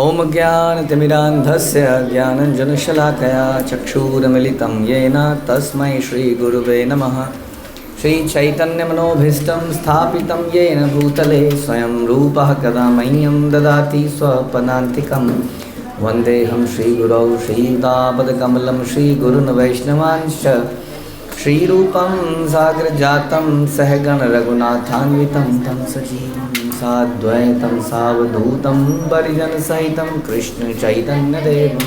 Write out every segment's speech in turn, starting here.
ओम ज्ञानतिमिरान्धस्य ज्ञानञ्जनशलाकया चक्षुरुन्मिलितं येन तस्मै श्रीगुरुवे नमः। श्रीचैतन्यमनोभीष्टं स्थापितं येन भूतले स्वयं रूपः कदा मह्यं ददाति स्वपदान्तिकं। वन्देऽहं श्रीगुरौ श्रीयुतापदकमलं श्रीगुरून् वैष्णवांश्च श्रीरूपं साग्रजातं सहगण रघुनाथान्वितं तं सजीवं साद्वैतं सावधूतं परिजनसहितं कृष्ण चैतन्यदेवं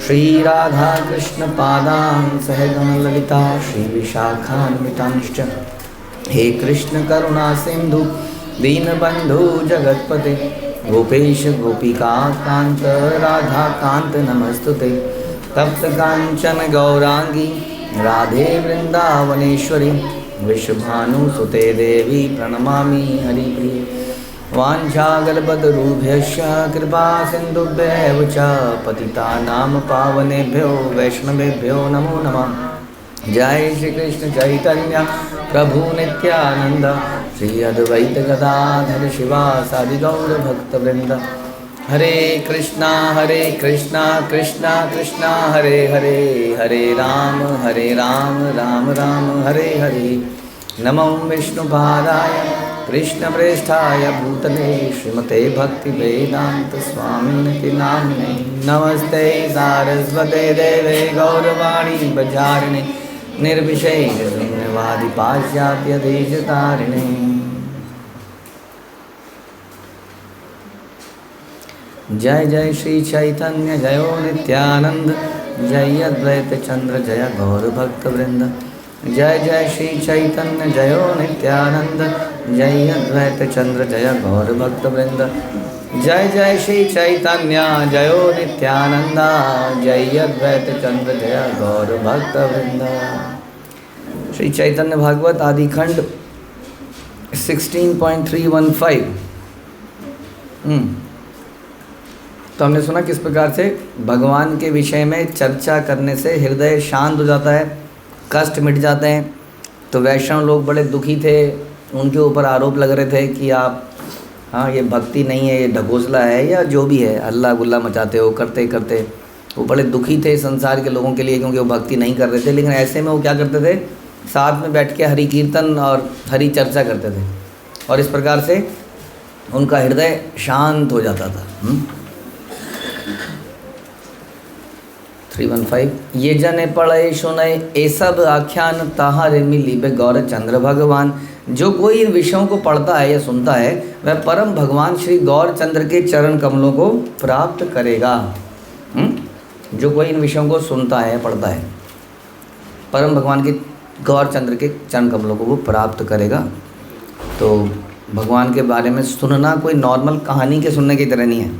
श्रीराधाकृष्णपादान् सहगण ललिता श्रीविशाखान्वितांश्च। हे कृष्ण करुणा सिन्धु दीनबन्धु जगत्पते गोपेश गोपिकान्त राधाकान्त नमस्तुते। तप्त काञ्चन गौरांगी राधे वृंदावनेश्वरी विश्वभानुसुते देवी प्रणमामि हरिप्रिये। वाञ्छाकल्पतरुभ्यश्च कृपा सिन्धुभ्यैव च पतितानां पावनेभ्यो वैष्णवेभ्यो नमो नमः। जय श्री कृष्ण चैतन्य प्रभु नित्यानंद श्री अद्वैत गदाधर शिवासादि गौर भक्तवृंद। हरे कृष्णा कृष्णा कृष्णा हरे हरे, हरे राम राम राम हरे हरे। नमो विष्णुपादाय कृष्णप्रेष्ठाय भूतले श्रीमते भक्तिवेदांत स्वामिनिति नामिने। नमस्ते सारस्वते देवे गौरवाणी प्रचारिणे निर्विशेषशून्यवादी पाश्चात्यदेशतारिणे। जय जय श्री चैतन्य जयो नित्यानंद जय अद्वैत चंद्र जय गौर भक्तवृंद। जय जय श्री चैतन्य जयो नित्यानंद जय अद्वैत चंद्र जय गौर भक्तवृंद। जय जय श्री चैतन्य जयो नित्यानंद जय अद्वैत चंद्र जय गौर भक्तवृंद। श्री चैतन्य भागवत आदि खंड 16.315। तो हमने सुना किस प्रकार से भगवान के विषय में चर्चा करने से हृदय शांत हो जाता है, कष्ट मिट जाते हैं। तो वैष्णव लोग बड़े दुखी थे, उनके ऊपर आरोप लग रहे थे कि आप ये भक्ति नहीं है, ये ढकोसला है या जो भी है, हल्ला गुल्ला मचाते हो करते करते। वो बड़े दुखी थे संसार के लोगों के लिए, क्योंकि वो भक्ति नहीं कर रहे थे। लेकिन ऐसे में वो क्या करते थे, साथ में बैठ के हरि कीर्तन और हरि चर्चा करते थे, और इस प्रकार से उनका हृदय शांत हो जाता था। 315 ये जने पढ़े सुने ये सब आख्यान ताहारे मिली बे गौर चंद्र भगवान। जो कोई इन विषयों को पढ़ता है या सुनता है वह परम भगवान श्री गौर चंद्र के चरण कमलों को प्राप्त करेगा। जो कोई इन विषयों को सुनता है पढ़ता है, परम भगवान के गौर चंद्र के चरण कमलों को वो प्राप्त करेगा। तो भगवान के बारे में सुनना कोई नॉर्मल कहानी के सुनने की तरह नहीं है,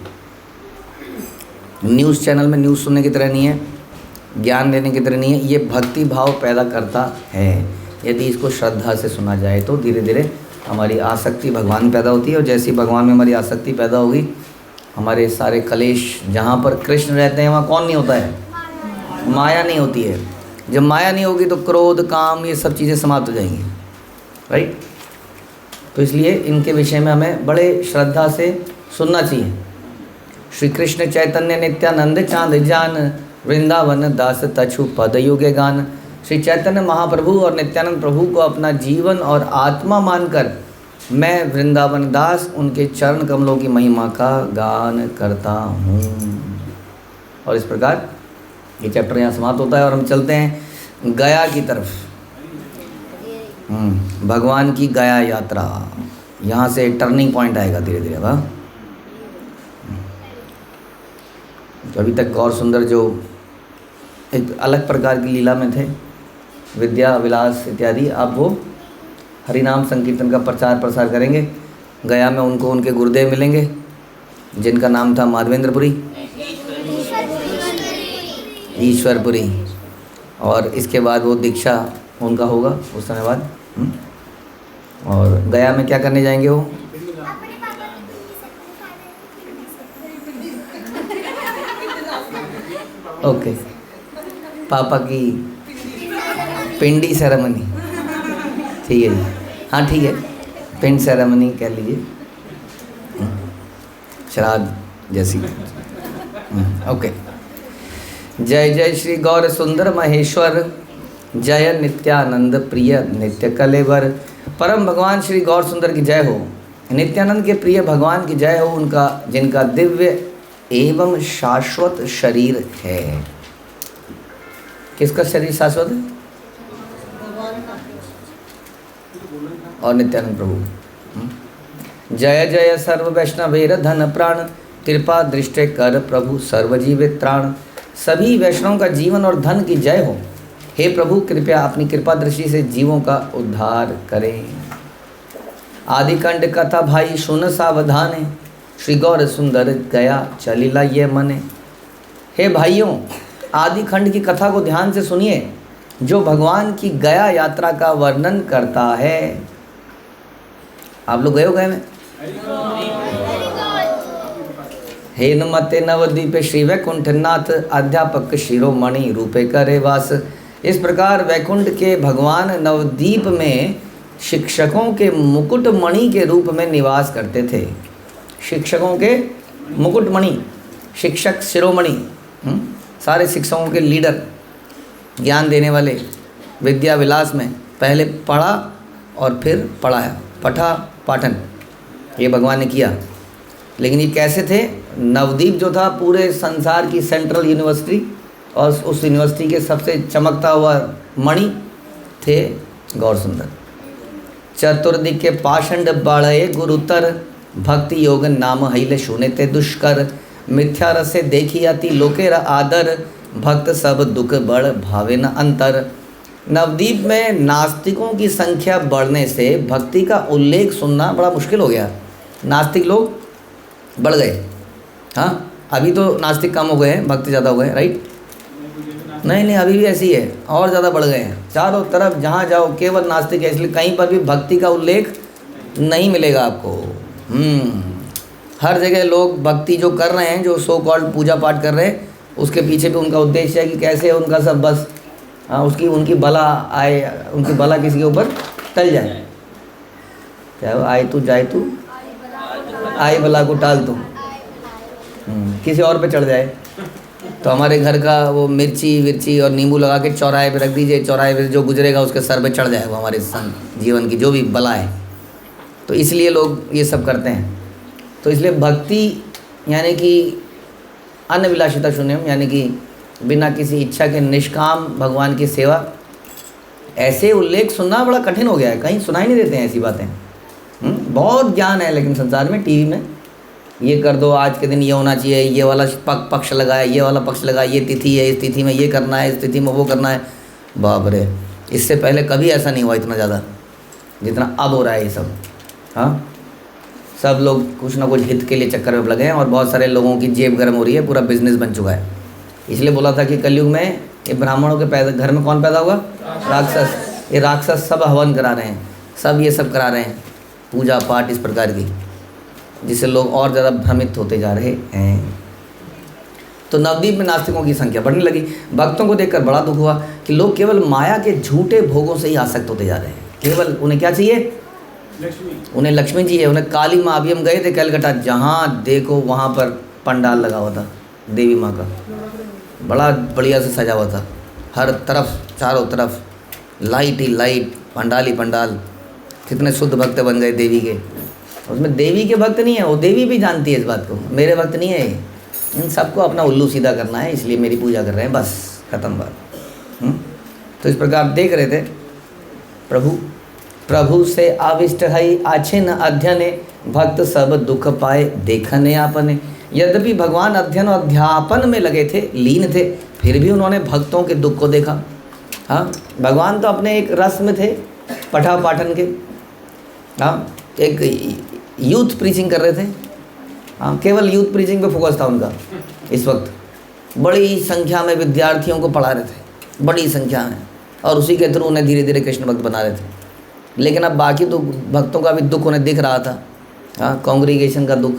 न्यूज़ चैनल में न्यूज़ सुनने की तरह नहीं है, ज्ञान लेने की तरह नहीं है। ये भक्ति भाव पैदा करता है। यदि इसको श्रद्धा से सुना जाए तो धीरे धीरे हमारी आसक्ति भगवान में पैदा होती है, और जैसी भगवान में हमारी आसक्ति पैदा होगी, हमारे सारे कलेश, जहाँ पर कृष्ण रहते हैं वहाँ कौन नहीं होता है, माया नहीं होती है। जब माया नहीं होगी तो क्रोध काम ये सब चीज़ें समाप्त हो जाएंगी, राइट। तो इसलिए इनके विषय में हमें बड़े श्रद्धा से सुनना चाहिए। श्री कृष्ण चैतन्य नित्यानंद चांद जान वृंदावन दास तछु पद युगे गान। श्री चैतन्य महाप्रभु और नित्यानंद प्रभु को अपना जीवन और आत्मा मानकर मैं वृंदावन दास उनके चरण कमलों की महिमा का गान करता हूँ। और इस प्रकार ये चैप्टर यहाँ समाप्त होता है और हम चलते हैं गया की तरफ। भगवान की गया यात्रा, यहाँ से टर्निंग पॉइंट आएगा धीरे धीरे। वाह, तो अभी तक गौर सुंदर जो एक अलग प्रकार की लीला में थे, विद्या विलास इत्यादि, अब वो हरिनाम संकीर्तन का प्रचार प्रसार करेंगे। गया में उनको उनके गुरुदेव मिलेंगे जिनका नाम था माधवेंद्रपुरी, ईश्वरपुरी, और इसके बाद वो दीक्षा उनका होगा उस समय बाद। और गया में क्या करने जाएंगे वो, ओके, पापा की पिंडी सेरेमनी, ठीक है जी, हाँ ठीक है, पिंड सेरेमनी कह लीजिए, श्राद्ध जैसी। ओके। जय जय श्री गौर सुंदर महेश्वर, जय नित्यानंद प्रिय नित्य कलेवर। परम भगवान श्री गौर सुंदर की जय हो, नित्यानंद के प्रिय भगवान की जय हो, उनका जिनका दिव्य एवं शाश्वत शरीर है। किसका शरीर शाश्वत है? और नित्यानंद प्रभु। जय जय सर्व वैष्णवेर धन प्राण, कृपा दृष्टि कर प्रभु सर्वजीवित त्राण। सभी वैष्णवों का जीवन और धन की जय हो। हे प्रभु कृपया अपनी कृपा दृष्टि से जीवों का उद्धार करें। आदिकांड कथा भाई सुन सावधाने, श्री गौर सुंदर गया चलिला ये मने। हे भाइयों, आदि खंड की कथा को ध्यान से सुनिए, जो भगवान की गया यात्रा का वर्णन करता है। आप लोग गए हो गए में? हे नमते नवद्वीपे श्री वैकुंठनाथ, अध्यापक शिरोमणि रूपे करे वास। इस प्रकार वैकुंठ के भगवान नवद्वीप में शिक्षकों के मुकुट मणि के रूप में निवास करते थे। शिक्षकों के मुकुट मणि, शिक्षक शिरोमणि, सारे शिक्षकों के लीडर, ज्ञान देने वाले, विद्या विलास में पहले पढ़ा और फिर पढ़ाया, पठा पाठन, ये भगवान ने किया। लेकिन ये कैसे थे? नवद्वीप जो था पूरे संसार की सेंट्रल यूनिवर्सिटी, और उस यूनिवर्सिटी के सबसे चमकता हुआ मणि थे गौर सुंदर। चतुर्दिक के पाषंड बाढ़े गुरुतर, भक्ति योग नाम हईले सुनेते दुष्कर। मिथ्या रसे देखी अति लोकेर आदर, भक्त सब दुख बड़ भावे न अंतर। नवद्वीप में नास्तिकों की संख्या बढ़ने से भक्ति का उल्लेख सुनना बड़ा मुश्किल हो गया। नास्तिक लोग बढ़ गए। हाँ, अभी तो नास्तिक कम हो गए हैं, भक्ति ज़्यादा हो गए, राइट? नहीं, अभी भी ऐसी है, और ज़्यादा बढ़ गए हैं। चारों तरफ जहाँ जाओ केवल नास्तिक है, इसलिए कहीं पर भी भक्ति का उल्लेख नहीं मिलेगा आपको। हर जगह लोग भक्ति जो कर रहे हैं, जो सो कॉल्ड पूजा पाठ कर रहे हैं, उसके पीछे भी उनका उद्देश्य है कि कैसे उनका सब बस उनकी भला आए, उनकी भला किसी के ऊपर टल जाए। क्या हो, आए तू जाए तू, आई भला को टाल तू, किसी और पे चढ़ जाए। तो हमारे घर का वो मिर्ची और नींबू लगा के चौराहे पे रख दीजिए, चौराहे पे जो गुजरेगा उसके सर पे चढ़ जाए वो हमारे जीवन की जो भी बला है। तो इसलिए लोग ये सब करते हैं। तो इसलिए भक्ति यानी कि अनविलासिता शून्यम, यानी कि बिना किसी इच्छा के निष्काम भगवान की सेवा, ऐसे उल्लेख सुनना बड़ा कठिन हो गया है। कहीं सुनाई नहीं देते हैं ऐसी बातें। बहुत ज्ञान है लेकिन संसार में, टीवी में ये कर दो, आज के दिन ये होना चाहिए, ये वाला पक्ष लगाया, ये वाला पक्ष लगाया, ये तिथि है, इस तिथि में ये करना है, इस तिथि में वो करना है। बाप रे, इससे पहले कभी ऐसा नहीं हुआ इतना ज़्यादा जितना अब हो रहा है ये सब। हाँ, सब लोग कुछ ना कुछ हित के लिए चक्कर में लगे हैं और बहुत सारे लोगों की जेब गर्म हो रही है, पूरा बिजनेस बन चुका है। इसलिए बोला था कि कलयुग में ये ब्राह्मणों के घर में कौन पैदा होगा? राक्षस। ये राक्षस सब हवन करा रहे हैं, सब ये सब करा रहे हैं, पूजा पाठ इस प्रकार की, जिससे लोग और ज़्यादा भ्रमित होते जा रहे हैं। तो नवद्वीप में नास्तिकों की संख्या बढ़ने लगी। भक्तों को देखकर बड़ा दुख हुआ कि लोग केवल माया के झूठे भोगों से ही आसक्त होते जा रहे हैं। केवल उन्हें क्या चाहिए? उन्हें लक्ष्मी चाहिए, उन्हें काली माँ। अभी हम गए थे कलकत्ता, जहाँ देखो वहाँ पर पंडाल लगा हुआ था देवी माँ का, बड़ा बढ़िया से सजा हुआ था, हर तरफ चारों तरफ लाइट ही लाइट, पंडाल ही पंडाल। कितने शुद्ध भक्त बन गए देवी के। उसमें देवी के भक्त नहीं है, वो देवी भी जानती है इस बात को, मेरे भक्त नहीं है, इन सबको अपना उल्लू सीधा करना है, इसलिए मेरी पूजा कर रहे हैं, बस खत्म बात। तो इस प्रकार देख रहे थे प्रभु से आविष्ट है आछे न अध्ययने, भक्त सब दुख पाए देखने आपने। यद्यपि भगवान अध्ययन और अध्यापन में लगे थे, लीन थे, फिर भी उन्होंने भक्तों के दुख को देखा। हाँ, भगवान तो अपने एक रस में थे, पठा पाठन के। हाँ, एक यूथ प्रीचिंग कर रहे थे। हाँ, केवल यूथ प्रीचिंग पे फोकस था उनका इस वक्त। बड़ी संख्या में विद्यार्थियों को पढ़ा रहे थे, बड़ी संख्या में, और उसी के थ्रू उन्हें धीरे धीरे कृष्ण भक्त बना रहे थे। लेकिन अब बाकी तो भक्तों का भी दुख उन्हें दिख रहा था। हाँ, कांग्रीगेशन का दुख।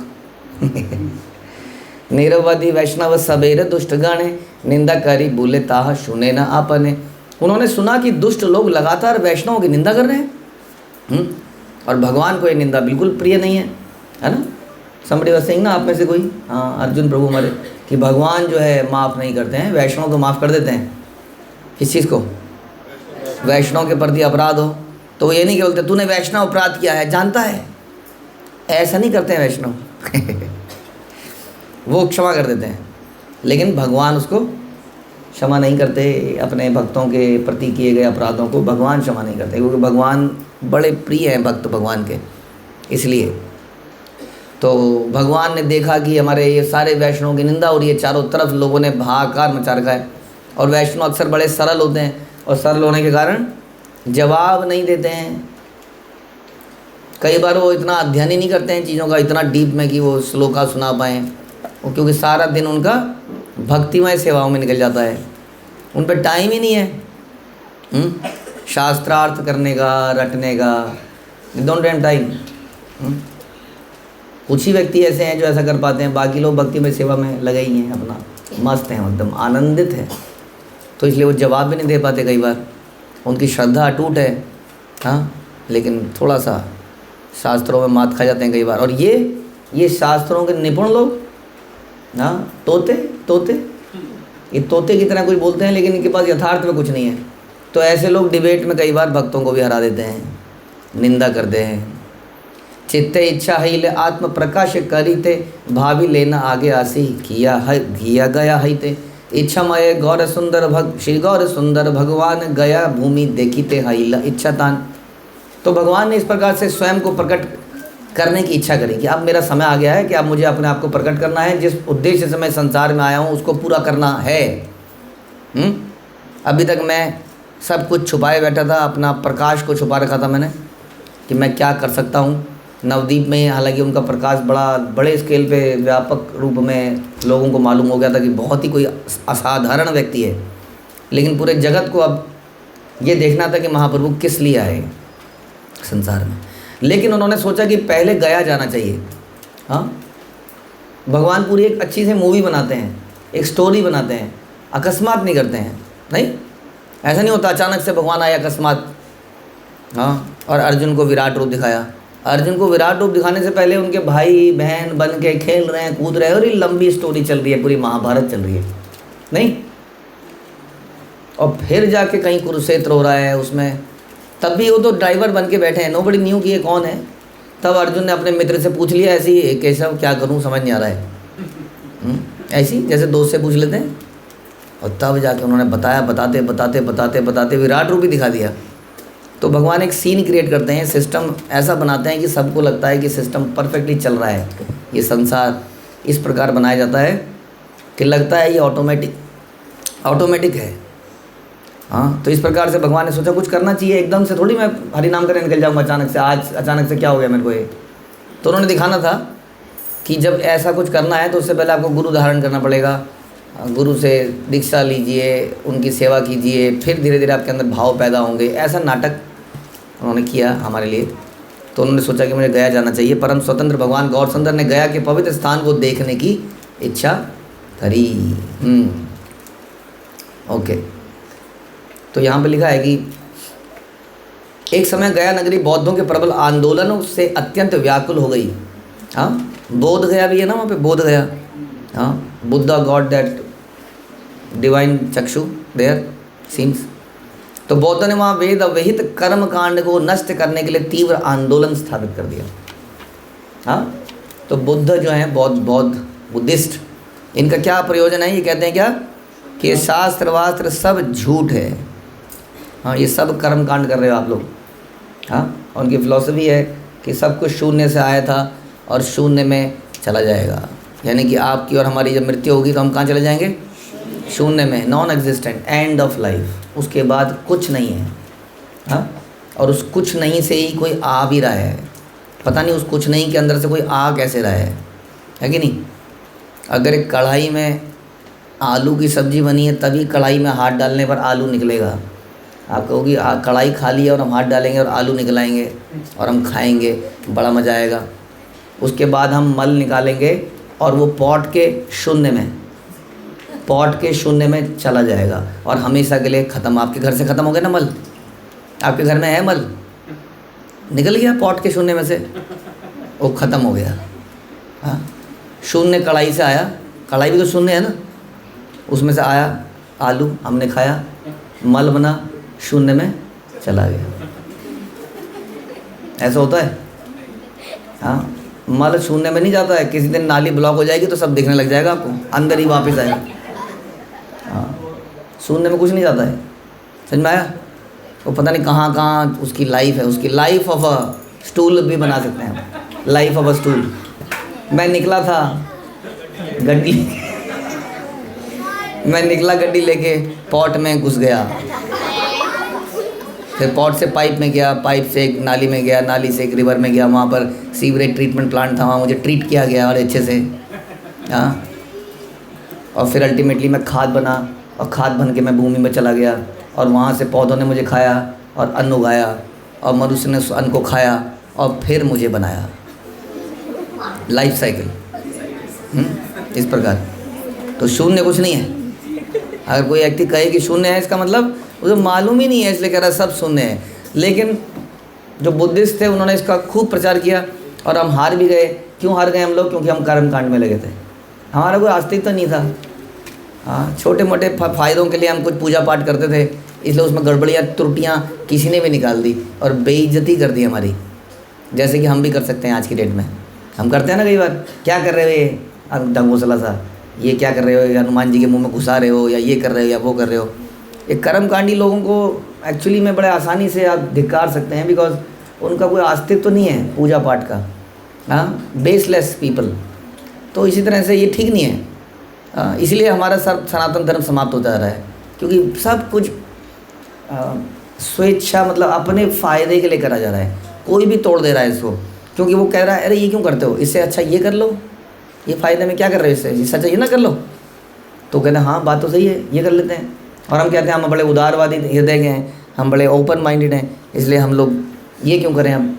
निरवधि वैष्णव सबेर दुष्ट गाने, निंदा करी बोले ताह सुने न आपने। उन्होंने सुना कि दुष्ट लोग लगातार वैष्णवों की निंदा कर रहे हैं, और भगवान को ये निंदा बिल्कुल प्रिय नहीं है ना। somebody was saying ना, आप में से कोई, हाँ अर्जुन प्रभु हमारे, कि भगवान जो है माफ़ नहीं करते हैं, वैष्णव तो माफ़ कर देते हैं। किस चीज़ को? वैष्णव के प्रति अपराध हो तो वो ये नहीं कि बोलते तूने वैष्णव अपराध किया है, जानता है, ऐसा नहीं करते हैं वैष्णव वो क्षमा कर देते हैं, लेकिन भगवान उसको क्षमा नहीं करते। अपने भक्तों के प्रति किए गए अपराधों को भगवान क्षमा नहीं करते, क्योंकि भगवान बड़े प्रिय हैं भक्त भगवान के। इसलिए तो भगवान ने देखा कि हमारे ये सारे वैष्णवों की निंदा हो रही है, चारों तरफ लोगों ने हाहाकार मचा रखा है, और वैष्णव अक्सर बड़े सरल होते हैं, और सरल होने के कारण जवाब नहीं देते हैं। कई बार वो इतना अध्ययन ही नहीं करते हैं चीज़ों का इतना डीप में कि वो श्लोका सुना पाएँ, वो क्योंकि सारा दिन उनका भक्तिमय सेवाओं में निकल जाता है, उन पर टाइम ही नहीं है शास्त्रार्थ करने का, रटने का, डोंट हैव टाइम। कुछ ही व्यक्ति ऐसे हैं जो ऐसा कर पाते हैं, बाकी लोग भक्तिमय सेवा में लगे ही हैं, अपना मस्त हैं, एकदम आनंदित हैं, तो इसलिए वो जवाब भी नहीं दे पाते। कई बार उनकी श्रद्धा अटूट है, हाँ, लेकिन थोड़ा सा शास्त्रों में मात खा जाते हैं कई बार। और ये शास्त्रों के निपुण लोग, हाँ, तोते ये तोते की तरह कुछ बोलते हैं, लेकिन इनके पास यथार्थ में कुछ नहीं है। तो ऐसे लोग डिबेट में कई बार भक्तों को भी हरा देते हैं, निंदा करते हैं। चित्ते इच्छा हिल आत्म प्रकाश करीते, भाभी लेना आगे आसी किया गया हईते। इच्छामय गौर सुंदर श्री गौर सुंदर भगवान गया भूमि देखीते हिला इच्छातान। तो भगवान ने इस प्रकार से स्वयं को प्रकट करने की इच्छा करी कि अब मेरा समय आ गया है कि अब मुझे अपने आप को प्रकट करना है, जिस उद्देश्य से मैं संसार में आया हूँ उसको पूरा करना है। अभी तक मैं सब कुछ छुपाए बैठा था, अपना प्रकाश को छुपा रखा था मैंने कि मैं क्या कर सकता हूँ। नवदीप में हालांकि उनका प्रकाश बड़े स्केल पे व्यापक रूप में लोगों को मालूम हो गया था कि बहुत ही कोई असाधारण व्यक्ति है, लेकिन पूरे जगत को अब ये देखना था कि महाप्रभु किस लिए आए संसार में। लेकिन उन्होंने सोचा कि पहले गया जाना चाहिए। हाँ, भगवान पूरी एक अच्छी सी मूवी बनाते हैं, एक स्टोरी बनाते हैं, अकस्मात नहीं करते हैं। नहीं, ऐसा नहीं होता अचानक से भगवान आए अकस्मात। हाँ, और अर्जुन को विराट रूप दिखाया। अर्जुन को विराट रूप दिखाने से पहले उनके भाई बहन बन के खेल रहे हैं, कूद रहे हैं, और ये लंबी स्टोरी चल रही है, पूरी महाभारत चल रही है। नहीं, और फिर जाके कहीं कुरुक्षेत्र हो रहा है उसमें, तब भी वो तो ड्राइवर बन के बैठे हैं, नोबडी न्यू कि ये कौन है। तब अर्जुन ने अपने मित्र से पूछ लिया, ऐसी केशव क्या करूं समझ नहीं आ रहा है, ऐसी जैसे दोस्त से पूछ लेते हैं। और तब जाके उन्होंने बताया, बताते विराट रूप ही दिखा दिया। तो भगवान एक सीन क्रिएट करते हैं, सिस्टम ऐसा बनाते हैं कि सबको लगता है कि सिस्टम परफेक्टली चल रहा है, ये संसार इस प्रकार बनाया जाता है कि लगता है ये ऑटोमेटिक है। हाँ, तो इस प्रकार से भगवान ने सोचा कुछ करना चाहिए, एकदम से थोड़ी मैं हरि नाम करने निकल जाऊँगा अचानक से। आज अचानक से क्या हो गया मेरे को ये, तो उन्होंने दिखाना था कि जब ऐसा कुछ करना है तो उससे पहले आपको गुरु धारण करना पड़ेगा, गुरु से दीक्षा लीजिए, उनकी सेवा कीजिए, फिर धीरे धीरे आपके अंदर भाव पैदा होंगे। ऐसा नाटक उन्होंने किया हमारे लिए। तो उन्होंने सोचा कि मुझे गया जाना चाहिए। परम स्वतंत्र भगवान गौर सुंदर ने गया के पवित्र स्थान को देखने की इच्छा करी। ओके, तो यहाँ पे लिखा है कि एक समय गया नगरी बौद्धों के प्रबल आंदोलनों से अत्यंत व्याकुल हो गई। हाँ, बोध गया भी है ना वहाँ पे, बोध गया। हाँ, बुद्धा गॉड दैट डिवाइन चक्षु देयर सीम्स। तो बौद्धों ने वहाँ वेद विहित कर्म कांड को नष्ट करने के लिए तीव्र आंदोलन स्थापित कर दिया। हाँ, तो बुद्ध जो हैं बुद्धिस्ट, इनका क्या प्रयोजन है? ये कहते हैं क्या कि ये शास्त्र वास्त्र सब झूठ है। हाँ, ये सब कर्म कांड कर रहे हो आप लोग। हाँ, उनकी फिलॉसफी है कि सब कुछ शून्य से आया था और शून्य में चला जाएगा, यानी कि आपकी और हमारी जब मृत्यु होगी तो हम कहाँ चले जाएंगे? शून्य में, non existent, end of life. उसके बाद कुछ नहीं है। हाँ, और उस कुछ नहीं से ही कोई आ भी रहा है, पता नहीं उस कुछ नहीं के अंदर से कोई आ कैसे रहा है कि नहीं? अगर एक कढ़ाई में आलू की सब्ज़ी बनी है तभी कढ़ाई में हाथ डालने पर आलू निकलेगा। आप कहोगी कढ़ाई खाली है और हम हाथ डालेंगे और आलू निकलाएंगे और हम खाएंगे, बड़ा मज़ा आएगा। उसके बाद हम मल निकालेंगे और वो पॉट के शून्य में चला जाएगा और हमेशा के लिए ख़त्म। आपके घर से ख़त्म हो गया ना मल, आपके घर में है मल, निकल गया पॉट के शून्य में से, वो ख़त्म हो गया। हाँ, शून्य कढ़ाई से आया, कढ़ाई भी तो शून्य है ना, उसमें से आया आलू, हमने खाया, मल बना, शून्य में चला गया। ऐसा होता है? हाँ, मल शून्य में नहीं जाता है, किसी दिन नाली ब्लॉक हो जाएगी तो सब दिखने लग जाएगा आपको, अंदर ही वापस आएगा। हाँ, शून्य में कुछ नहीं जाता है, समझ में आया? वो पता नहीं कहाँ कहाँ उसकी लाइफ है, उसकी लाइफ ऑफ अ स्टूल भी बना सकते हैं, लाइफ ऑफ अ स्टूल। मैं निकला था गड्डी मैं निकला गड्डी लेके, पॉट में घुस गया, फिर पॉट से पाइप में गया, पाइप से एक नाली में गया, नाली से एक रिवर में गया, वहाँ पर सीवरेज ट्रीटमेंट प्लांट था, वहाँ मुझे ट्रीट किया गया और अच्छे से। हाँ, और फिर अल्टीमेटली मैं खाद बना, और खाद बन के मैं भूमि में चला गया, और वहाँ से पौधों ने मुझे खाया और अन्न उगाया, और मनुष्य ने उस अन्न को खाया और फिर मुझे बनाया। लाइफ साइकिल इस प्रकार। तो शून्य कुछ नहीं है। अगर कोई व्यक्ति कहे कि शून्य है, इसका मतलब उसे मालूम ही नहीं है, इसलिए कह रहा है सब शून्य है। लेकिन जो बुद्धिस्ट थे उन्होंने इसका खूब प्रचार किया और हम हार भी गए। क्यों हार गए हम लोग? क्योंकि हम कर्म कांड में लगे थे, हमारा कोई अस्तित्व नहीं था। हाँ, छोटे मोटे फ़ायदों के लिए हम कुछ पूजा पाठ करते थे, इसलिए उसमें गड़बड़ियाँ त्रुटियाँ किसी ने भी निकाल दी और बेइज्जती कर दी हमारी। जैसे कि हम भी कर सकते हैं आज की डेट में, हम करते हैं ना कई बार, क्या कर रहे हो ये ढंगोसला सा, ये क्या कर रहे हो, या हनुमान जी के मुंह में घुसा रहे हो, या ये कर रहे हो या वो कर रहे हो। ये कर्मकांडी लोगों को एक्चुअली में बड़े आसानी से आप धिक्कार सकते हैं, बिकॉज उनका कोई अस्तित्व तो नहीं है पूजा पाठ का। हाँ, बेसलेस पीपल। तो इसी तरह से ये ठीक नहीं है। इसलिए हमारा सनातन धर्म समाप्त होता जा रहा है, क्योंकि सब कुछ स्वेच्छा मतलब अपने फ़ायदे के लिए करा जा रहा है। कोई भी तोड़ दे रहा है इसको, क्योंकि वो कह रहा है अरे ये क्यों करते हो, इससे अच्छा ये कर लो, ये फ़ायदे में क्या कर रहे हो, इससे अच्छा ये ना कर लो। तो कहते हैं हाँ बात तो सही है, ये कर लेते हैं। और हम कहते हैं हम बड़े उदारवादी हृदय के हैं, हम बड़े ओपन माइंडेड हैं, इसलिए हम लोग ये क्यों करें हम।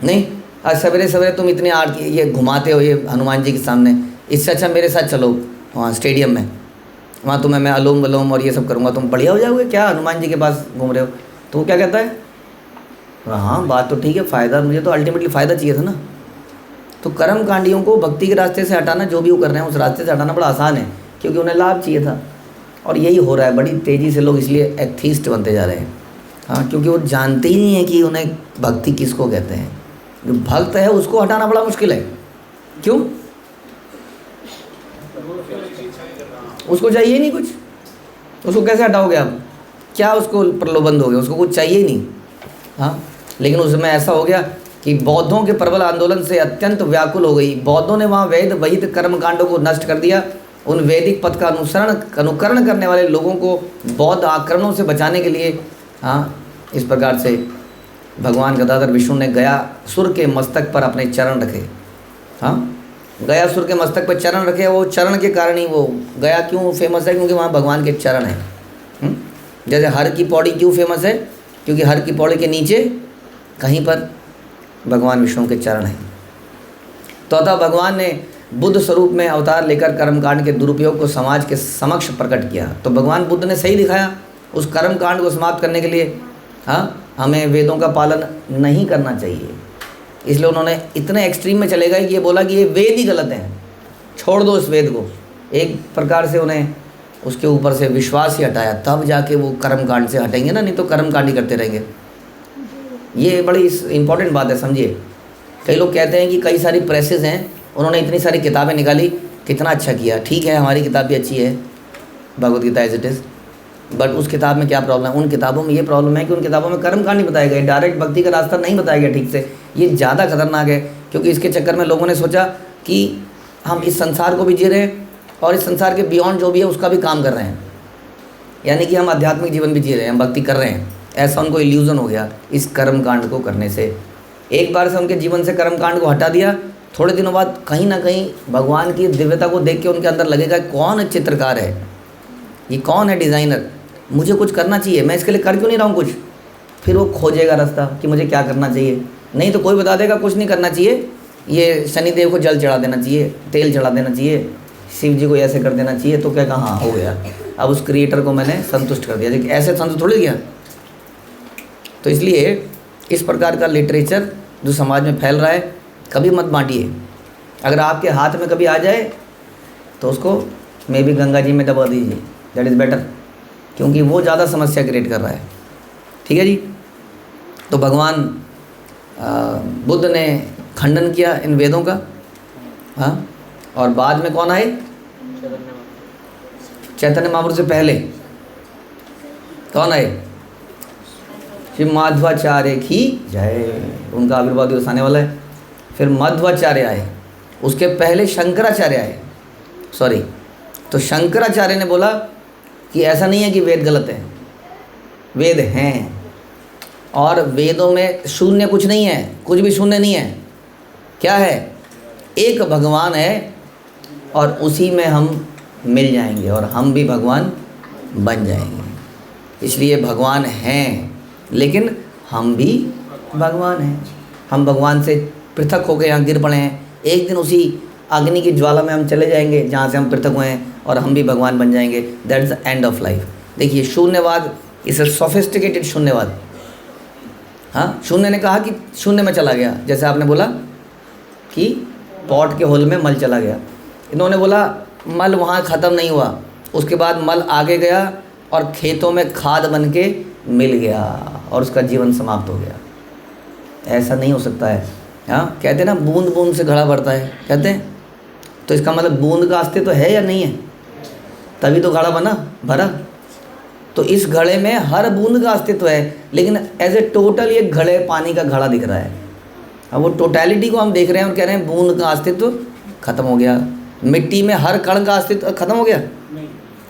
नहीं, आज सवेरे सवेरे तुम इतनी आरती ये घुमाते हो ये हनुमान जी के सामने, इससे अच्छा मेरे साथ चलो वहाँ स्टेडियम में, वहाँ तुम्हें मैं अलोम वलोम और ये सब करूँगा, तुम बढ़िया हो जाओगे, क्या हनुमान जी के पास घूम रहे हो। तो वो क्या कहता है, हाँ बात तो ठीक है, फ़ायदा मुझे तो अल्टीमेटली फ़ायदा चाहिए था ना। तो कर्म कांडियों को भक्ति के रास्ते से हटाना, जो भी वो कर रहे हैं उस रास्ते से हटाना बड़ा आसान है, क्योंकि उन्हें लाभ चाहिए था। और यही हो रहा है बड़ी तेज़ी से, लोग इसलिए एथीस्ट बनते जा रहे हैं। हाँ, क्योंकि वो जानते ही नहीं है कि उन्हें भक्ति किसको कहते हैं। जो भक्त है उसको हटाना बड़ा मुश्किल है। क्यों? उसको चाहिए नहीं कुछ, उसको कैसे हटाओगे आप? क्या उसको प्रलोभन दोगे? उसको कुछ चाहिए ही नहीं। हाँ, लेकिन उसमें ऐसा हो गया कि बौद्धों के प्रबल आंदोलन से अत्यंत व्याकुल हो गई। बौद्धों ने वहाँ वेद वहित कर्मकांडों को नष्ट कर दिया। उन वैदिक पथ का अनुकरण करने वाले लोगों को बौद्ध आक्रमणों से बचाने के लिए हाँ इस प्रकार से भगवान गदाधर विष्णु ने गयासुर के मस्तक पर अपने चरण रखे। हाँ, गयासुर के मस्तक पर चरण रखे। वो चरण के कारण ही वो गया क्यों फेमस है? क्योंकि वहाँ भगवान के चरण हैं। जैसे हर की पौड़ी क्यों फेमस है? क्योंकि हर की पौड़ी के नीचे कहीं पर भगवान विष्णु के चरण हैं। तो अतः भगवान ने बुद्ध स्वरूप में अवतार लेकर कर्मकांड के दुरुपयोग को समाज के समक्ष प्रकट किया। तो भगवान बुद्ध ने सही दिखाया। उस कर्मकांड को समाप्त करने के लिए हाँ हमें वेदों का पालन नहीं करना चाहिए। इसलिए उन्होंने इतने एक्सट्रीम में चले गए कि ये बोला कि ये वेद ही गलत हैं, छोड़ दो इस वेद को। एक प्रकार से उन्हें उसके ऊपर से विश्वास ही हटाया, तब जाके वो कर्मकांड से हटेंगे ना, नहीं तो कर्मकांड ही करते रहेंगे। ये बड़ी इम्पॉर्टेंट बात है, समझिए। कई लोग कहते हैं कि कई सारी प्रेसेस हैं, उन्होंने इतनी सारी किताबें निकाली, कितना अच्छा किया। ठीक है, हमारी किताब भी अच्छी है, Bhagavad Gita as it is, but उस किताब में क्या प्रॉब्लम है? उन किताबों में ये प्रॉब्लम है कि उन किताबों में कर्मकांड नहीं बताए गए, डायरेक्ट भक्ति का रास्ता नहीं बताया गया ठीक से। ये ज़्यादा खतरनाक है, क्योंकि इसके चक्कर में लोगों ने सोचा कि हम इस संसार को भी जी रहे हैं और इस संसार के बियॉन्ड जो भी है उसका भी काम कर रहे हैं, यानी कि हम आध्यात्मिक जीवन भी जी रहे हैं, हम भक्ति कर रहे हैं। ऐसा उनको इल्यूज़न हो गया इस कर्मकांड को करने से। एक बार से उनके जीवन से कर्मकांड को हटा दिया, थोड़े दिनों बाद कहीं ना कहीं भगवान की दिव्यता को देख के उनके अंदर लगेगा कौन चित्रकार है, ये कौन है डिज़ाइनर, मुझे कुछ करना चाहिए, मैं इसके लिए कर क्यों नहीं रहा हूँ कुछ। फिर वो खोजेगा रास्ता कि मुझे क्या करना चाहिए। नहीं तो कोई बता देगा कुछ नहीं करना चाहिए, ये शनिदेव को जल चढ़ा देना चाहिए, तेल चढ़ा देना चाहिए, शिव जी को ऐसे कर देना चाहिए। तो क्या कहा हो गया, अब उस क्रिएटर को मैंने संतुष्ट कर दिया। लेकिन ऐसे संतुष्ट थोड़ी गया। तो इसलिए इस प्रकार का लिटरेचर जो समाज में फैल रहा है कभी मत बांटिए। अगर आपके हाथ में कभी आ जाए तो उसको मे बी गंगा जी में दबा दीजिए, दैट इज़ बेटर, क्योंकि वो ज़्यादा समस्या क्रिएट कर रहा है। ठीक है जी। तो भगवान बुद्ध ने खंडन किया इन वेदों का। हाँ, और बाद में कौन आए? चैतन्य महाप्रभु से पहले कौन आए? श्री माध्वाचार्य की जय, उनका आविर्भाव दिवस आने वाला है। फिर मध्वाचार्य आए, उसके पहले शंकराचार्य आए, सॉरी। तो शंकराचार्य ने बोला कि ऐसा नहीं है कि वेद गलत है, वेद हैं, और वेदों में शून्य कुछ नहीं है, कुछ भी शून्य नहीं है। क्या है? एक भगवान है और उसी में हम मिल जाएंगे और हम भी भगवान बन जाएंगे। इसलिए भगवान हैं, लेकिन हम भी भगवान हैं। हम भगवान से पृथक होकर यहाँ गिर पड़े हैं, एक दिन उसी अग्नि की ज्वाला में हम चले जाएंगे जहाँ से हम पृथक हुए हैं, और हम भी भगवान बन जाएंगे। That is the end of life. देखिए, शून्यवाद इस सोफिस्टिकेटेड शून्यवाद। हाँ, शून्य ने कहा कि शून्य में चला गया, जैसे आपने बोला कि पॉट के होल में मल चला गया। इन्होंने बोला मल वहाँ ख़त्म नहीं हुआ, उसके बाद मल आगे गया और खेतों में खाद बन के मिल गया और उसका जीवन समाप्त हो गया। ऐसा नहीं हो सकता है। हाँ, कहते हैं ना बूंद बूंद से घड़ा भरता है, कहते हैं। तो इसका मतलब बूंद का अस्तित्व है या नहीं है? तभी तो घड़ा बना भरा। तो इस घड़े में हर बूंद का अस्तित्व है, लेकिन एज ए टोटल ये घड़े पानी का घड़ा दिख रहा है। अब वो टोटलिटी को हम देख रहे हैं और कह रहे हैं बूंद का अस्तित्व खत्म हो गया। मिट्टी में हर कण का अस्तित्व खत्म हो गया?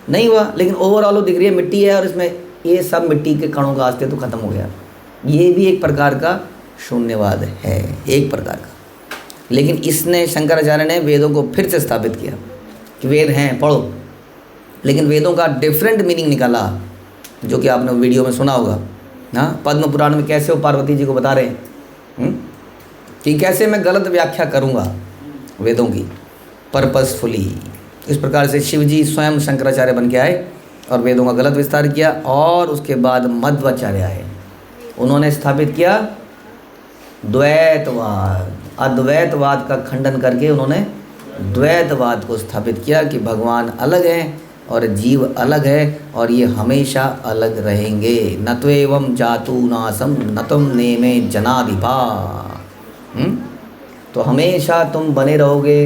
नहीं हुआ, लेकिन ओवरऑल वो दिख रही है मिट्टी है और इसमें ये सब मिट्टी के कणों का अस्तित्व खत्म हो गया। ये भी एक प्रकार का शून्यवाद है, एक प्रकार का। लेकिन इसने, शंकराचार्य ने वेदों को फिर से स्थापित किया कि वेद हैं, पढ़ो। लेकिन वेदों का डिफरेंट मीनिंग निकाला, जो कि आपने वीडियो में सुना होगा। हाँ, पद्म पुराण में कैसे वो पार्वती जी को बता रहे हैं कि कैसे मैं गलत व्याख्या करूँगा वेदों की पर्पसफुली। इस प्रकार से शिव जी स्वयं शंकराचार्य बन के आए और वेदों का गलत विस्तार किया। और उसके बाद मध्वाचार्य आए, उन्होंने स्थापित किया द्वैतवाद, अद्वैतवाद का खंडन करके उन्होंने द्वैतवाद को स्थापित किया कि भगवान अलग हैं और जीव अलग है और ये हमेशा अलग रहेंगे। न त्वेवं जातु नासम न तुम नेमे जनाधिपा। तो हमेशा तुम बने रहोगे,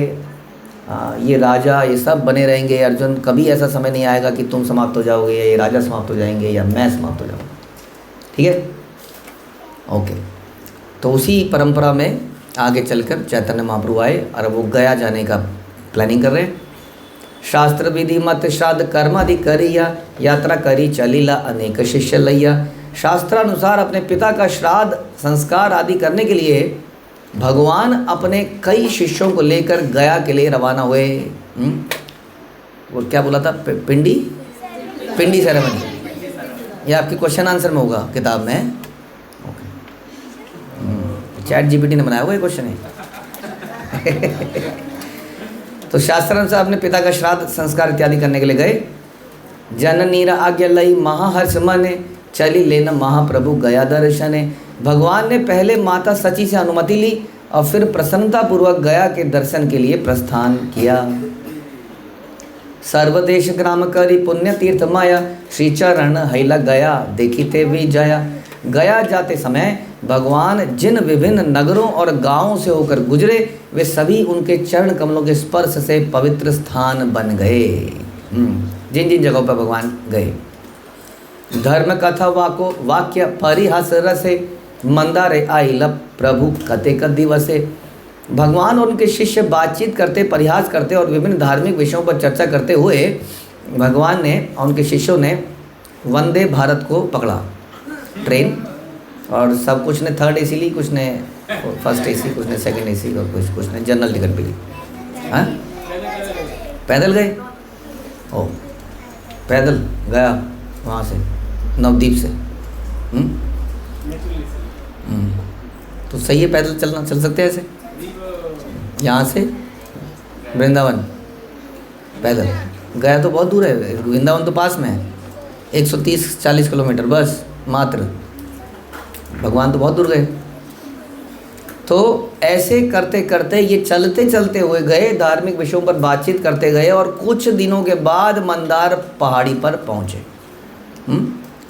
ये राजा ये सब बने रहेंगे अर्जुन। कभी ऐसा समय नहीं आएगा कि तुम समाप्त हो जाओगे या ये राजा समाप्त हो जाएंगे या मैं समाप्त हो जाऊँगा। ठीक है, ओके। तो उसी परंपरा में आगे चलकर चैतन्य महाप्रभु आए और वो गया जाने का प्लानिंग कर रहे हैं। शास्त्र विधि मत श्राद्ध कर्म आदि करिया, यात्रा करी चलीला अनेक शिष्य लैया। शास्त्रानुसार अपने पिता का श्राद्ध संस्कार आदि करने के लिए भगवान अपने कई शिष्यों को लेकर गया के लिए रवाना हुए। वो क्या बोला था? पिंडी सेरेमनी। ये आपके क्वेश्चन आंसर में होगा किताब में। ओके, चैट जीपीटी ने बनाया हुआ ये क्वेश्चन है। तो शास्त्रानुसार अपने पिता का श्राद्ध संस्कार इत्यादि करने के लिए गए। जननीरा आज्ञा लई महाहर्ष मने, चली लेना महाप्रभु गया दर्शने। भगवान ने पहले माता सची से अनुमति ली और फिर प्रसन्नतापूर्वक गया के दर्शन के लिए प्रस्थान किया। सर्वदेश ग्राम करी पुण्य तीर्थ माया, श्री चरण हैला गया देखिते भी जया। गया जाते समय भगवान जिन विभिन्न नगरों और गांवों से होकर गुजरे, वे सभी उनके चरण कमलों के स्पर्श से पवित्र स्थान बन गए। जिन जिन जगहों पर भगवान गए। धर्म कथा वाक्य परिहास रसे, मंदारे आइल प्रभु कते क दिवसे। भगवान और उनके शिष्य बातचीत करते, परिहास करते और विभिन्न धार्मिक विषयों पर चर्चा करते हुए भगवान ने और उनके शिष्यों ने वंदे भारत को पकड़ा, ट्रेन। और सब कुछ ने थर्ड एसी ली, कुछ ने फर्स्ट एसी, कुछ ने सेकंड एसी और कुछ ने जनरल टिकट भी ली। हाँ, पैदल गए। ओ, पैदल गया वहाँ से, नवद्वीप से। तो सही है, पैदल चल सकते हैं ऐसे, यहाँ से वृंदावन पैदल। गया तो बहुत दूर है, वृंदावन तो पास में है, 130-40 किलोमीटर बस मात्र। भगवान तो बहुत दूर गए। तो ऐसे करते करते ये चलते चलते हुए गए, धार्मिक विषयों पर बातचीत करते गए और कुछ दिनों के बाद मंदार पहाड़ी पर पहुँचे।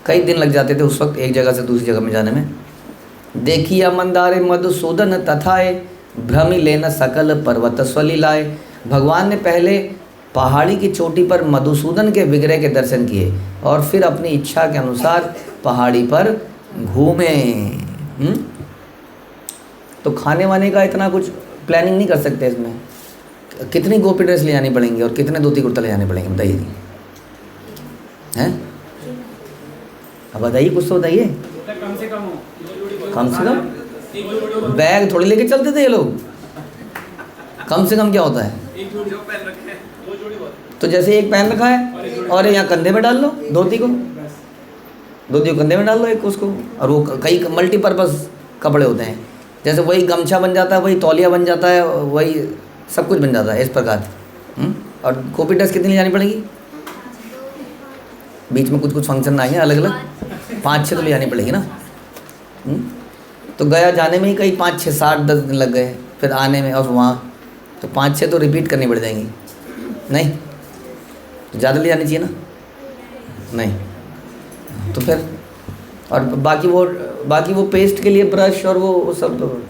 कई दिन लग जाते थे उस वक्त एक जगह से दूसरी जगह में जाने में। देखिया मंदारे मधुसूदन तथाए, भ्रमि लेना सकल पर्वत स्वलीलाए। भगवान ने पहले पहाड़ी की चोटी पर मधुसूदन के विग्रह के दर्शन किए और फिर अपनी इच्छा के अनुसार पहाड़ी पर घूमे। तो खाने वाने का इतना कुछ प्लानिंग नहीं कर सकते इसमें। कितनी गोपी ड्रेस ले जानी पड़ेंगी और कितने धोती कुर्ता ले जाने पड़ेंगे, बताइए जी, हैं? अब बताइए, कुछ तो बताइए। कम से कम बैग थोड़ी लेके चलते थे ये लोग। कम से कम क्या होता है? तो जैसे एक पहन रखा है और यहाँ कंधे में डाल लो धोती को कंधे में डाल लो एक उसको, और वो कई मल्टीपर्पज़ कपड़े होते हैं। जैसे वही गमछा बन जाता है, वही तौलिया बन जाता है, वही सब कुछ बन जाता है इस प्रकार। और कॉपी ड्रेस कितनी ले जानी पड़ेगी? बीच में कुछ कुछ फंक्शन आएंगे अलग अलग, 5-6 तो ले जानी पड़ेगी ना। तो गया जाने में ही कई 5-6 7-10 दिन लग गए, फिर आने में और वहाँ तो 5-6 तो रिपीट करनी पड़ जाएंगी। नहीं तो ज़्यादा ले जानी चाहिए ना, नहीं तो फिर। और बाकी वो पेस्ट के लिए ब्रश और वो सब,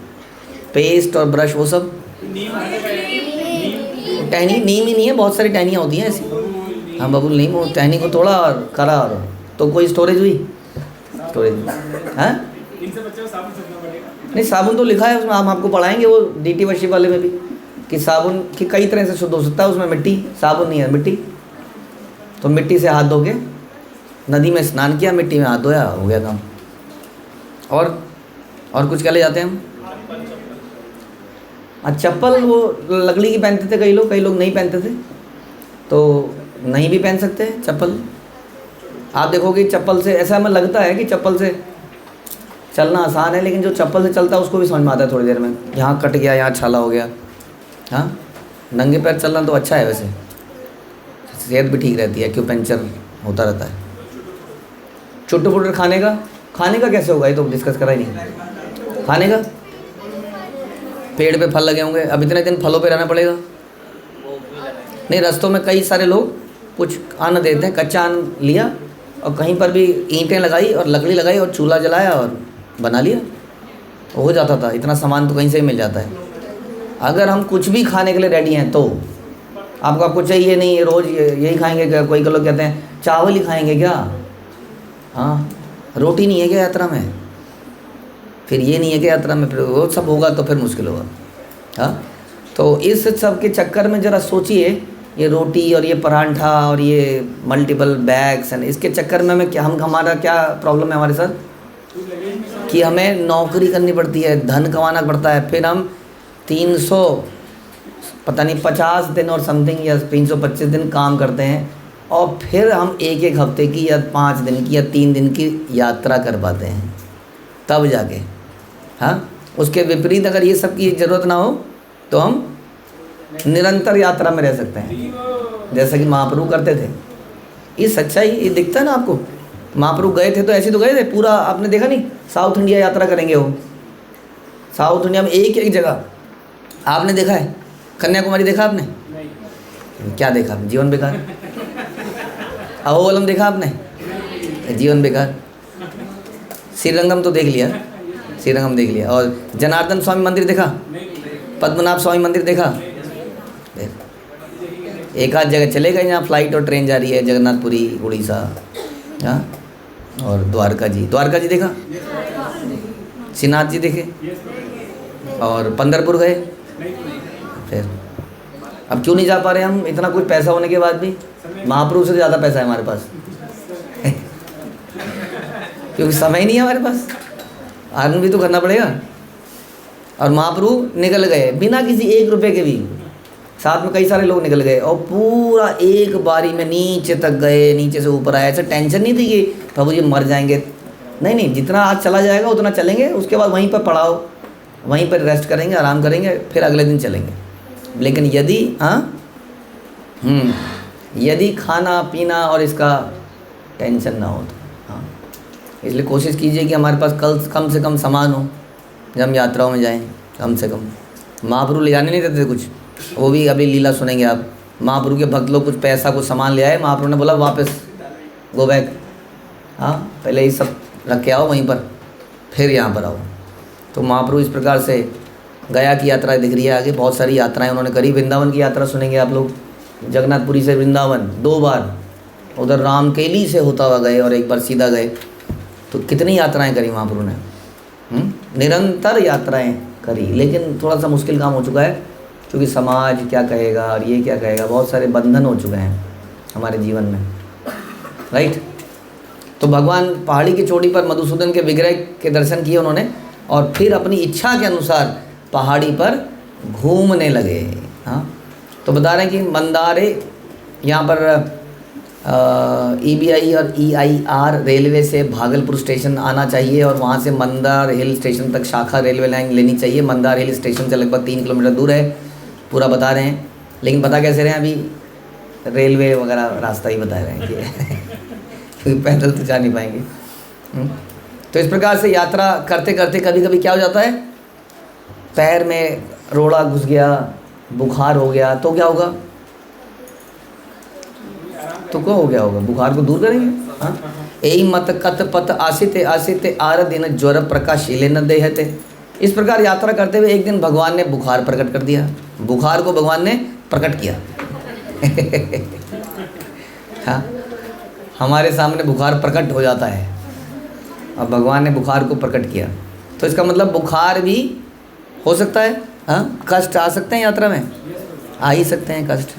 पेस्ट और ब्रश वो सब टहनी, नीम ही नहीं है, बहुत सारी टहनियाँ होती हैं ऐसी। हाँ बबुल, नीम वो टहनी को तोड़ा और करा, और तो कोई स्टोरेज हुई, स्टोरेज है। नहीं साबुन तो लिखा है उसमें, हम आपको पढ़ाएंगे वो DT वर्कशीट वाले में भी कि साबुन की कई तरह से शुद्ध हो सकता है। उसमें मिट्टी, साबुन नहीं है मिट्टी, तो मिट्टी से हाथ धो के, नदी में स्नान किया, मिट्टी में हाथ धोया, हो गया काम। और कुछ क्या ले जाते हैं हम? चप्पल वो लकड़ी की पहनते थे कई लोग नहीं पहनते थे, तो नहीं भी पहन सकते हैं चप्पल। आप देखोगे चप्पल से ऐसा हमें लगता है कि चप्पल से चलना आसान है, लेकिन जो चप्पल से चलता है उसको भी समझ में आता है थोड़ी देर में, यहाँ कट गया, यहाँ छाला हो गया। हाँ, नंगे पैर चलना तो अच्छा है, वैसे सेहत भी ठीक रहती है, क्यों पंचर होता रहता है। चुट्टू पुट्टर खाने का कैसे होगा, ये तो डिस्कस करा ही नहीं। खाने का पेड़ पे फल लगे होंगे, अब इतने दिन फलों पे रहना पड़ेगा। नहीं, रास्तों में कई सारे लोग कुछ अन्न देते हैं, कच्चा अन्न लिया और कहीं पर भी ईंटें लगाई और लकड़ी लगाई और चूल्हा जलाया और बना लिया, हो जाता था। इतना सामान तो कहीं से ही मिल जाता है। अगर हम कुछ भी खाने के लिए रेडी हैं तो आपको चाहिए नहीं रोज़ यही खाएंगे क्या? कोई लोग कहते हैं चावल ही खाएंगे क्या? हाँ, रोटी नहीं है क्या यात्रा में? फिर ये नहीं है कि यात्रा में फिर वो सब होगा तो फिर मुश्किल होगा। हाँ, तो इस सब के चक्कर में ज़रा सोचिए, ये रोटी और ये परांठा और ये मल्टीपल बैग्स एंड इसके चक्कर में हमारा क्या प्रॉब्लम है हमारे साथ कि हमें नौकरी करनी पड़ती है, धन कमाना पड़ता है, फिर हम 350 दिन और समथिंग या 325 दिन काम करते हैं और फिर हम एक हफ्ते की या 5 दिन की या 3 दिन की यात्रा कर पाते हैं, तब जाके। हाँ, उसके विपरीत अगर ये सब की ज़रूरत ना हो तो हम निरंतर यात्रा में रह सकते हैं, जैसा कि महाप्रभु करते थे। ये सच्चाई ये दिखता है ना आपको। महाप्रभु गए थे तो ऐसे तो गए थे, पूरा आपने देखा नहीं, साउथ इंडिया यात्रा करेंगे वो। साउथ इंडिया में एक जगह आपने देखा है? कन्याकुमारी देखा आपने? नहीं। क्या देखा आपने? जीवन बेकार। अहोबलम देखा आपने? जीवन बेकार। श्रीरंगम तो देख लिया, श्रीरंगम देख लिया। और जनार्दन स्वामी मंदिर देखा? पद्मनाभ स्वामी मंदिर देखा? एक आध जगह चले गए जहाँ फ्लाइट और ट्रेन जा रही है, जगन्नाथपुरी, उड़ीसा, हाँ, और द्वारका जी देखा? श्रीनाथ जी देखे? और पंढरपुर गए? फिर अब क्यों नहीं जा पा रहे हम? इतना कुछ पैसा होने के बाद भी। महाप्रभु से ज़्यादा पैसा है हमारे पास क्योंकि समय ही नहीं है हमारे पास, अर्न भी तो करना पड़ेगा। और महाप्रभु निकल गए बिना किसी 1 रुपये के भी, साथ में कई सारे लोग निकल गए और पूरा एक बारी में नीचे तक गए, नीचे से ऊपर आए। ऐसा टेंशन नहीं थी कि प्रभु जी मर जाएंगे, नहीं, जितना आज चला जाएगा उतना चलेंगे, उसके बाद वहीं पर पड़ाओ, वहीं पर रेस्ट करेंगे, आराम करेंगे, फिर अगले दिन चलेंगे। लेकिन यदि खाना पीना और इसका टेंशन ना हो तो हाँ, इसलिए कोशिश कीजिए कि हमारे पास कम से कम सामान हो जब हम यात्राओं में जाएं। कम से कम। महाप्रभु ले जाने नहीं देते थे कुछ, वो भी अभी लीला सुनेंगे आप। महाप्रभु के भक्त लोग कुछ पैसा कुछ सामान ले आए, महाप्रभु ने बोला वापस गो बैक, हाँ पहले ये सब रख के आओ वहीं पर, फिर यहाँ पर आओ। तो महाप्रभु इस प्रकार से गया की यात्रा दिख रही है आगे, बहुत सारी यात्राएं उन्होंने करी। वृंदावन की यात्रा सुनेंगे आप लोग, जगन्नाथपुरी से वृंदावन 2 बार, उधर रामकेली से होता हुआ गए और एक बार सीधा गए। तो कितनी यात्राएं करी महाप्रभु ने, निरंतर यात्राएं करी। लेकिन थोड़ा सा मुश्किल काम हो चुका है, क्योंकि समाज क्या कहेगा और ये क्या कहेगा, बहुत सारे बंधन हो चुके हैं हमारे जीवन में, राइट। तो भगवान पहाड़ी की चोटी पर मधुसूदन के विग्रह के दर्शन किए उन्होंने, और फिर अपनी इच्छा के अनुसार पहाड़ी पर घूमने लगे। हाँ, तो बता रहे हैं कि मंदारे यहाँ पर EBI और EIR रेलवे से भागलपुर स्टेशन आना चाहिए, और वहाँ से मंदार हिल स्टेशन तक शाखा रेलवे लाइन लेनी चाहिए। मंदार हिल स्टेशन से लगभग 3 किलोमीटर दूर है, पूरा बता रहे हैं। लेकिन बता कैसे रहे हैं, अभी रेलवे वगैरह रास्ता ही बता रहे हैं कि क्योंकि पैदल तो जा नहीं पाएंगे। तो इस प्रकार से यात्रा करते करते कभी कभी क्या हो जाता है, पैर में रोड़ा घुस गया, बुखार हो गया, तो क्या होगा, तो क्या हो गया होगा, बुखार को दूर करेंगे। हाँ, यही मत कत पत आसिते आसिते आर दिन ज्वर प्रकाशीले न देहते। इस प्रकार यात्रा करते हुए एक दिन भगवान ने बुखार प्रकट कर दिया, बुखार को भगवान ने प्रकट किया। हाँ, हमारे सामने बुखार प्रकट हो जाता है, और भगवान ने बुखार को प्रकट किया। तो इसका मतलब बुखार भी हो सकता है, हाँ, कष्ट आ सकते हैं यात्रा में, आ ही सकते हैं कष्ट,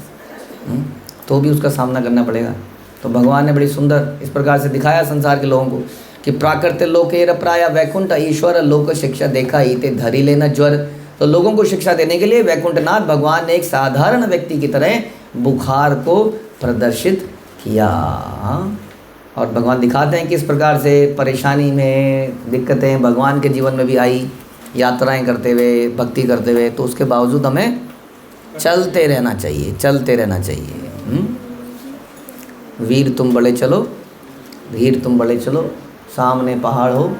तो भी उसका सामना करना पड़ेगा। तो भगवान ने बड़ी सुंदर इस प्रकार से दिखाया संसार के लोगों को कि प्राकृत लोके प्राय वैकुंठ ईश्वर लोक शिक्षा देखा ही ते धरी लेना ज्वर। तो लोगों को शिक्षा देने के लिए वैकुंठनाथ भगवान ने एक साधारण व्यक्ति की तरह बुखार को प्रदर्शित किया। और भगवान दिखाते हैं कि इस प्रकार से परेशानी में दिक्कतें भगवान के जीवन में भी आई, यात्राएं करते हुए, भक्ति करते हुए, तो उसके बावजूद हमें चलते रहना चाहिए, चलते रहना चाहिए। वीर तुम बड़े चलो, धीर तुम बड़े चलो, सामने पहाड़ हो,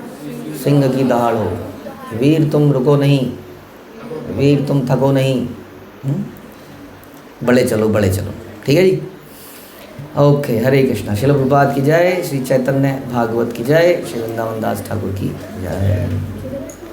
सिंह की दहाड़ हो, वीर तुम रुको नहीं, वीर तुम थको नहीं, बड़े चलो, बड़े चलो। ठीक है जी, ओके। हरे कृष्णा। श्रील प्रभुपाद की जय, श्री चैतन्य भागवत की जय, श्री वृंदावन दास ठाकुर की जय।